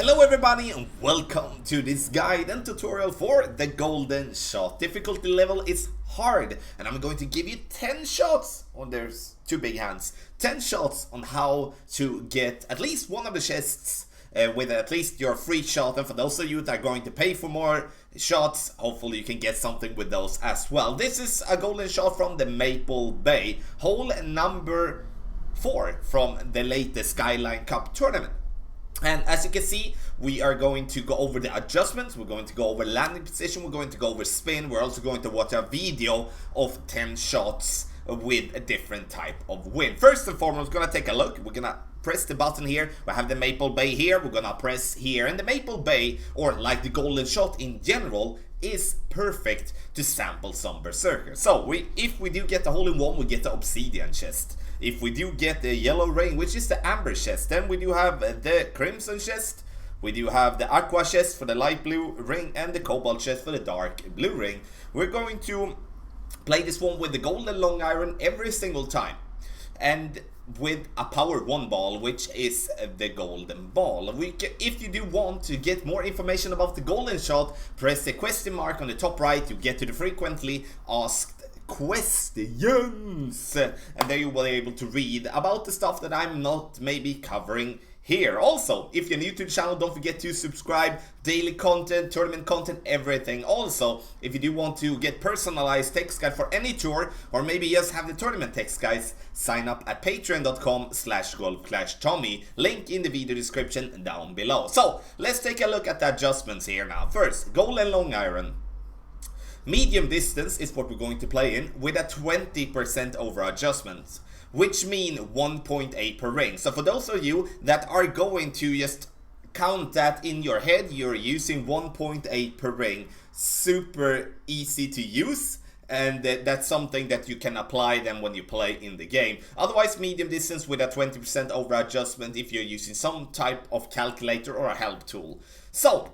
Hello everybody and welcome to this guide and tutorial for the golden shot. Difficulty level is hard and I'm going to give you 10 shots, there's two big hands, 10 shots on how to get at least one of the chests with at least your free shot. And for those of you that are going to pay for more shots, hopefully you can get something with those as well. This is a golden shot from the Maple Bay, hole number 4 from the latest Skyline Cup tournament. And as you can see, we are going to go over the adjustments, we're going to go over landing position, we're going to go over spin, we're also going to watch a video of 10 shots with a different type of wind. First and foremost, we're going to take a look, we're going to press the button here, we have the Maple Bay here, we're going to press here, and the Maple Bay, or like the golden shot in general, is perfect to sample some berserkers. So if we do get the hole in one, we get the obsidian chest. If we do get the yellow ring, which is the amber chest, then we do have the crimson chest, we do have the aqua chest for the light blue ring, and the cobalt chest for the dark blue ring. We're going to play this one with the golden long iron every single time, and with a power 1 ball, which is the golden ball. If you do want to get more information about the golden shot, press the question mark on the top right, you get to the frequently asked questions, and there you will be able to read about the stuff that I'm not maybe covering here. Also, if you're new to the channel, don't forget to subscribe. Daily content, tournament content, everything. Also, if you do want to get personalized text guide for any tour, or maybe just have the tournament text guides, sign up at patreon.com/golf-tommy. Link in the video description down below. So let's take a look at the adjustments here now. First, golden long iron. Medium distance is what we're going to play in with a 20% over adjustment, which mean 1.8 per ring. So for those of you that are going to just count that in your head, you're using 1.8 per ring. Super easy to use, and that's something that you can apply then when you play in the game. Otherwise, medium distance with a 20% over adjustment if you're using some type of calculator or a help tool. So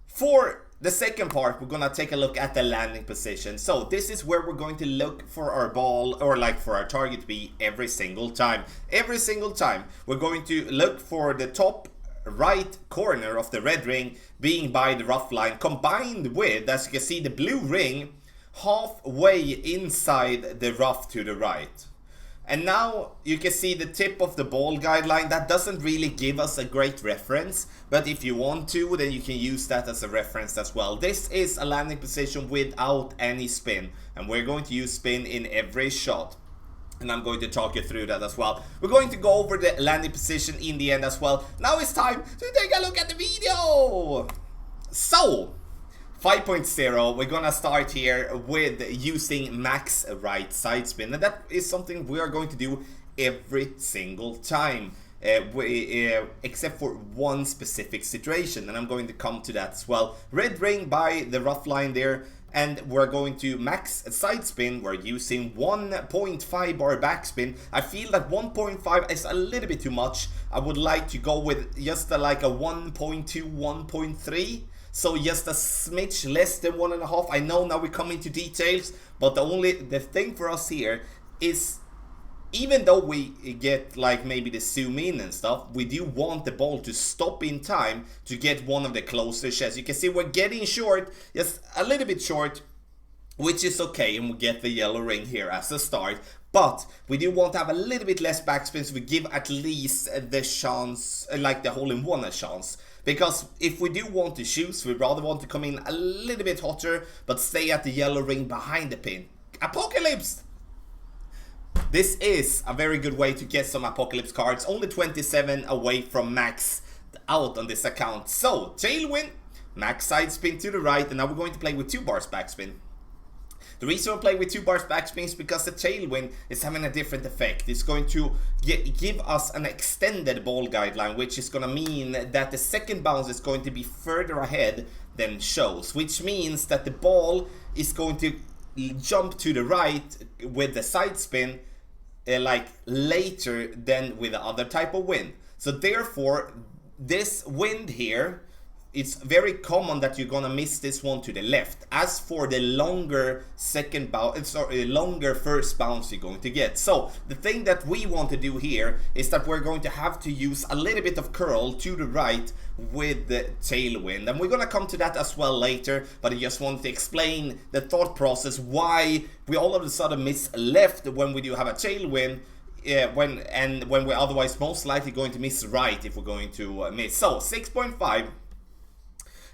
for the second part, we're gonna take a look at the landing position. So this is where we're going to look for our ball, or like for our target to be every single time. Every single time we're going to look for the top right corner of the red ring being by the rough line, combined with, as you can see, the blue ring halfway inside the rough to the right. And now you can see the tip of the ball guideline. That doesn't really give us a great reference, but if you want to, then you can use that as a reference as well. This is a landing position without any spin, and we're going to use spin in every shot, and I'm going to talk you through that as well. We're going to go over the landing position in the end as well. Now it's time to take a look at the video. So 5.0, we're gonna start here with using max right side spin, and that is something we are going to do every single time, except for one specific situation, and I'm going to come to that as well. Red ring by the rough line there, and we're going to max side spin. We're using 1.5 bar backspin. I feel that 1.5 is a little bit too much. I would like to go with just like a 1.2, 1.3. So just a smidge less than 1.5. I know now we come into details, but the thing for us here is, even though we get like maybe the zoom in and stuff, we do want the ball to stop in time to get one of the closer shots. You can see we're getting short, just a little bit short, which is okay, and we get the yellow ring here as a start. But we do want to have a little bit less backspin, so we give at least the chance, like the hole in one a chance. Because if we do want to choose, we rather want to come in a little bit hotter, but stay at the yellow ring behind the pin. Apocalypse! This is a very good way to get some Apocalypse cards. Only 27 away from max out on this account. So, Tailwind, max side spin to the right, and now we're going to play with 2 bars backspin. The reason we're playing with 2 bars backspin is because the Tailwind is having a different effect. It's going to give us an extended ball guideline, which is going to mean that the second bounce is going to be further ahead than shows, which means that the ball is going to jump to the right with the side spin like later than with the other type of wind. So therefore, this wind here it's very common that you're gonna miss this one to the left. As for the longer second bounce, sorry, longer first bounce you're going to get. So the thing that we want to do here is that we're going to have to use a little bit of curl to the right with the Tailwind, and we're gonna come to that as well later, but I just want to explain the thought process why we all of a sudden miss left when we do have a Tailwind, when we're otherwise most likely going to miss right if we're going to miss. So 6.5.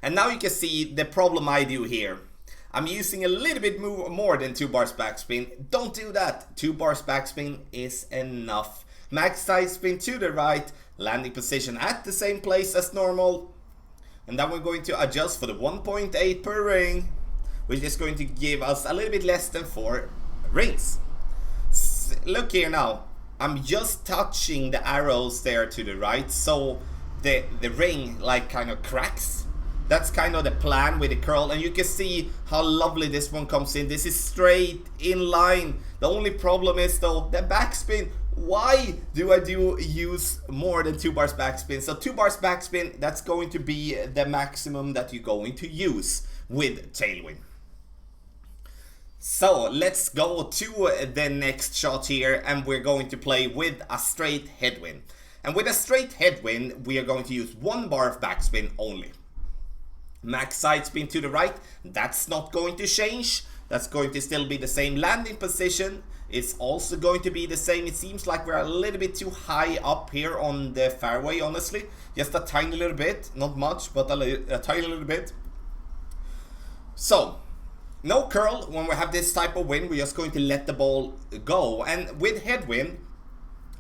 And now you can see the problem I do here. I'm using a little bit more than 2 bars backspin. Don't do that. 2 bars backspin is enough. Max side spin to the right, landing position at the same place as normal. And then we're going to adjust for the 1.8 per ring, which is going to give us a little bit less than 4 rings. Look here now. I'm just touching the arrows there to the right, so the ring like kind of cracks. That's kind of the plan with the curl, and you can see how lovely this one comes in. This is straight in line. The only problem is though the backspin. Why do I use more than 2 bars backspin? So 2 bars backspin, that's going to be the maximum that you're going to use with Tailwind. So let's go to the next shot here, and we're going to play with a straight headwind. And with a straight headwind, we are going to use 1 bar of backspin only. Max side spin to the right, that's not going to change. That's going to still be the same. Landing position is also going to be the same. It seems like we're a little bit too high up here on the fairway, honestly. Just a tiny little bit, not much, but a tiny little bit. So, no curl. When we have this type of wind, we're just going to let the ball go. And with headwind,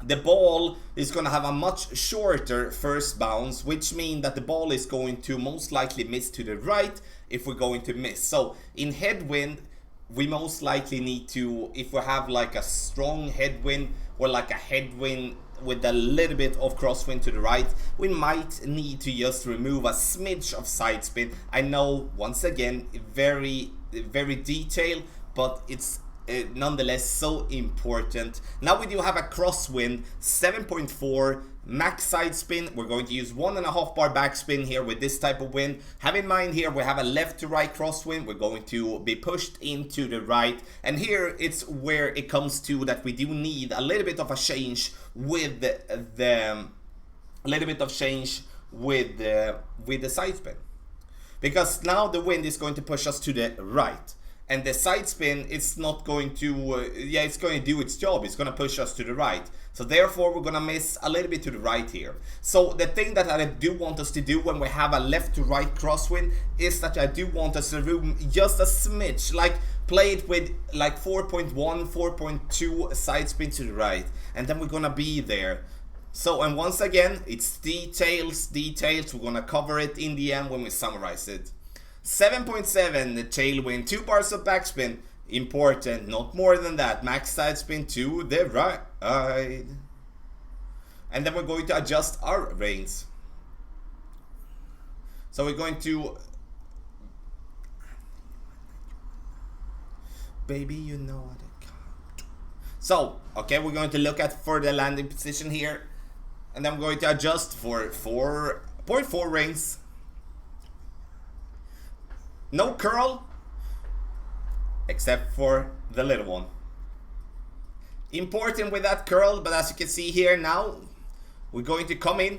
the ball is going to have a much shorter first bounce, which means that the ball is going to most likely miss to the right if we're going to miss. So in headwind, we most likely need to, if we have like a strong headwind or like a headwind with a little bit of crosswind to the right, we might need to just remove a smidge of side spin. I know, once again, very detailed, but it's nonetheless so important. Now we do have a crosswind, 7.4 max side spin. We're going to use 1.5 bar backspin here with this type of wind. Have in mind here we have a left to right crosswind. We're going to be pushed into the right, and here it's where it comes to that we do need a little bit of a change with the side spin, because now the wind is going to push us to the right. And the side spin, it's not going to, it's going to do its job. It's going to push us to the right. So therefore, we're going to miss a little bit to the right here. So the thing that I do want us to do when we have a left to right crosswind is that I do want us to remove just a smidge, like play it with like 4.1, 4.2 side spin to the right. And then we're going to be there. So, and once again, it's details. We're going to cover it in the end when we summarize it. 7.7, the Tailwind, 2 bars of backspin, important, not more than that. Max side spin to the right. And then we're going to adjust our reins. So we're going to, baby, you know what I can't. So, okay, we're going to look at for the landing position here. And then we're going to adjust for 4.4 rings. No curl, except for the little one. Important with that curl, but as you can see here now, we're going to come in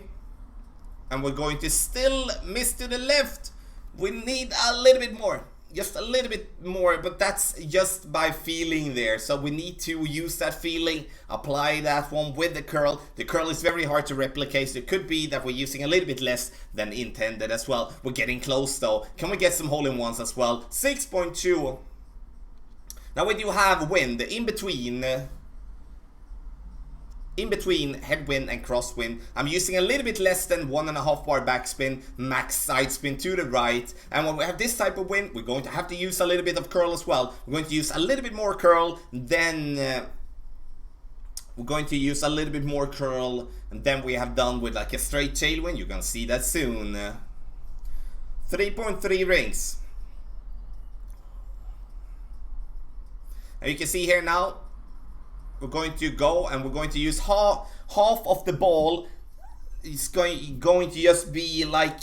and we're going to still miss to the left. We need a little bit more, just a little bit more, but that's just by feeling there. So we need to use that feeling, apply that one with the curl. The curl is very hard to replicate, so it could be that we're using a little bit less than intended as well. We're getting close though. Can we get some hole-in-ones as well? 6.2. Now we do have wind in between headwind and crosswind. I'm using a little bit less than 1.5 bar backspin, max side spin to the right. And when we have this type of wind, we're going to have to use a little bit of curl as well. We're going to use a little bit more curl than we have done with like a straight tailwind. You're gonna see that soon. 3.3 rings. And you can see here now, we're going to go and we're going to use half of the ball. It's going to just be like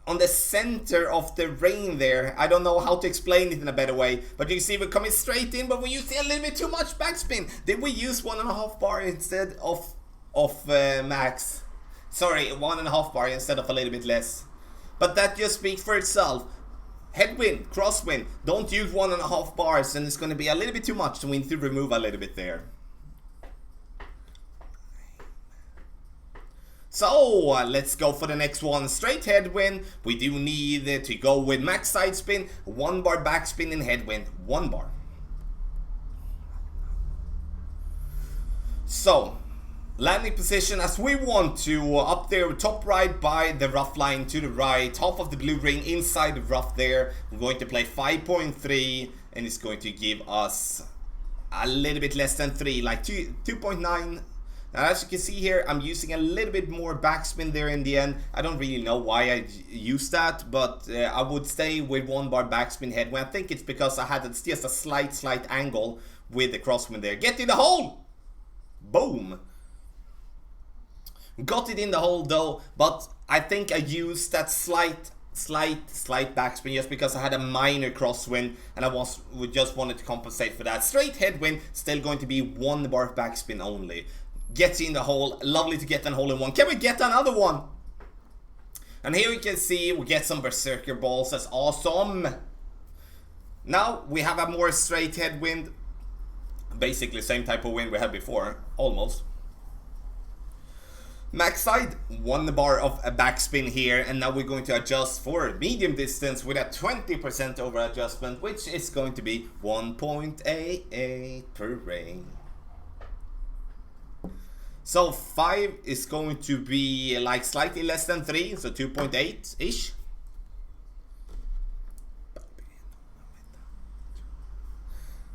on the center of the ring there. I don't know how to explain it in a better way, but you see we're coming straight in, but we're using a little bit too much backspin. Did we use 1.5 bar instead of max? Sorry, 1.5 bar instead of a little bit less. But that just speaks for itself. Headwind, crosswind, don't use 1.5 bars, and it's going to be a little bit too much, so we need to remove a little bit there. So let's go for the next one. Straight headwind. We do need to go with max side spin, 1 bar backspin in headwind, 1 bar. So landing position as we want to, up there top right by the rough line to the right, half of the blue ring inside the rough there. We're going to play 5.3, and it's going to give us a little bit less than 3, like 2.9. Now, as you can see here, I'm using a little bit more backspin there in the end. I don't really know why I used that, but I would stay with 1 bar backspin headwind. I think it's because I had just a slight angle with the crosswind there. Get in the hole! Boom! Got it in the hole though, but I think I used that slight backspin just because I had a minor crosswind, and we just wanted to compensate for that. Straight headwind, still going to be 1 bar backspin only. Gets in the hole. Lovely to get an hole in one. Can we get another one? And here you can see we get some berserker balls. That's awesome. Now we have a more straight headwind. Basically same type of wind we had before. Almost. Max side, 1 bar of a backspin here, and now we're going to adjust for medium distance with a 20% over adjustment, which is going to be 1.88 per ring. So 5 is going to be like slightly less than 3, so 2.8-ish.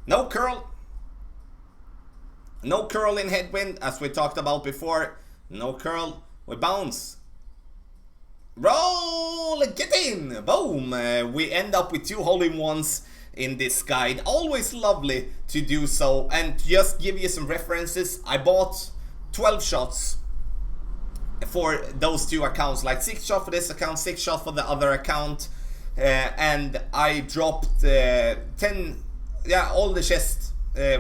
No curl. No curl in headwind, as we talked about before. No curl. We bounce. Roll! Get in! Boom! We end up with 2 hole-in-ones in this guide. Always lovely to do so. And just give you some references, I bought 12 shots for those 2 accounts, like 6 shots for this account, 6 shots for the other account, and I dropped 10, all the chests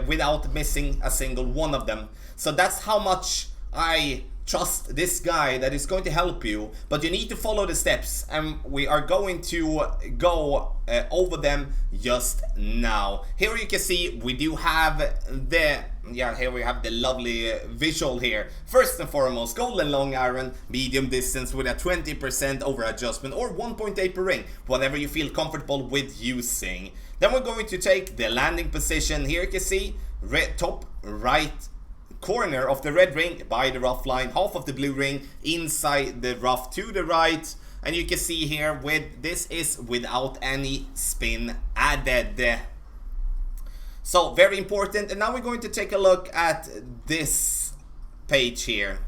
without missing a single one of them. So that's how much I trust this guy that is going to help you, but you need to follow the steps, and we are going to go over them just now. Here you can see we do have the here we have the lovely visual here. First and foremost, golden long iron, medium distance with a 20% over adjustment, or 1.8 per ring, whatever you feel comfortable with using. Then we're going to take the landing position. Here you can see top right corner of the red ring by the rough line, half of the blue ring inside the rough to the right, and you can see here with this is without any spin added. So very important. And now we're going to take a look at this page here,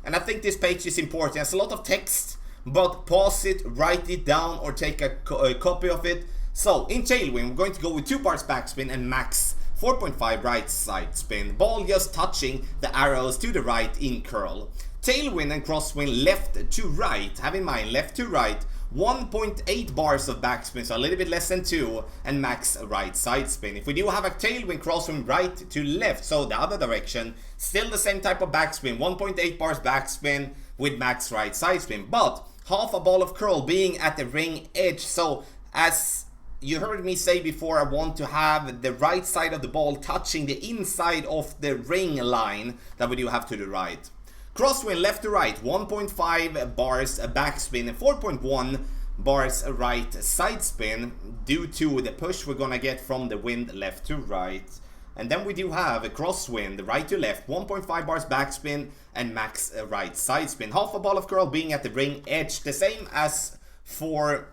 and I think this page is important. There's a lot of text, but pause it, write it down, or take a copy of it. So in Tailwind, we're going to go with 2 bars backspin and max 4.5 right side spin. Ball just touching the arrows to the right in curl. Tailwind and crosswind left to right. Have in mind, left to right. 1.8 bars of backspin, so a little bit less than 2, and max right side spin. If we do have a tailwind, crosswind right to left, so the other direction, still the same type of backspin. 1.8 bars backspin with max right side spin, but half a ball of curl being at the ring edge. So as you heard me say before, I want to have the right side of the ball touching the inside of the ring line that we do have to the right. Crosswind left to right, 1.5 bars backspin and 4.1 bars right side spin due to the push we're gonna get from the wind left to right. And then we do have a crosswind right to left, 1.5 bars backspin and max right side spin. Half a ball of curl being at the ring edge, the same as for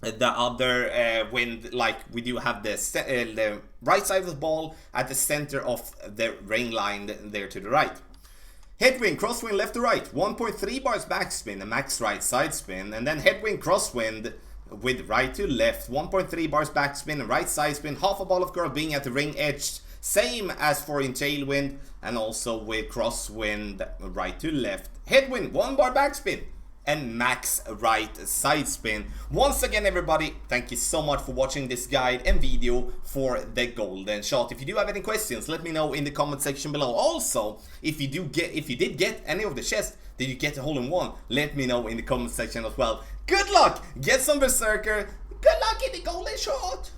the other wind. Like we do have the right side of the ball at the center of the ring line there to the right. Headwind, crosswind left to right, 1.3 bars backspin and max right side spin. And then headwind, crosswind with right to left, 1.3 bars backspin and right side spin. Half a ball of curl being at the ring edge, same as for in Tailwind, and also with crosswind right to left. Headwind, 1 bar backspin and max right side spin. Once again, everybody, thank you so much for watching this guide and video for the golden shot. If you do have any questions, let me know in the comment section below. Also, if you did get any of the chests, did you get a hole-in-one, let me know in the comment section as well. Good luck, get some berserker, good luck in the golden shot.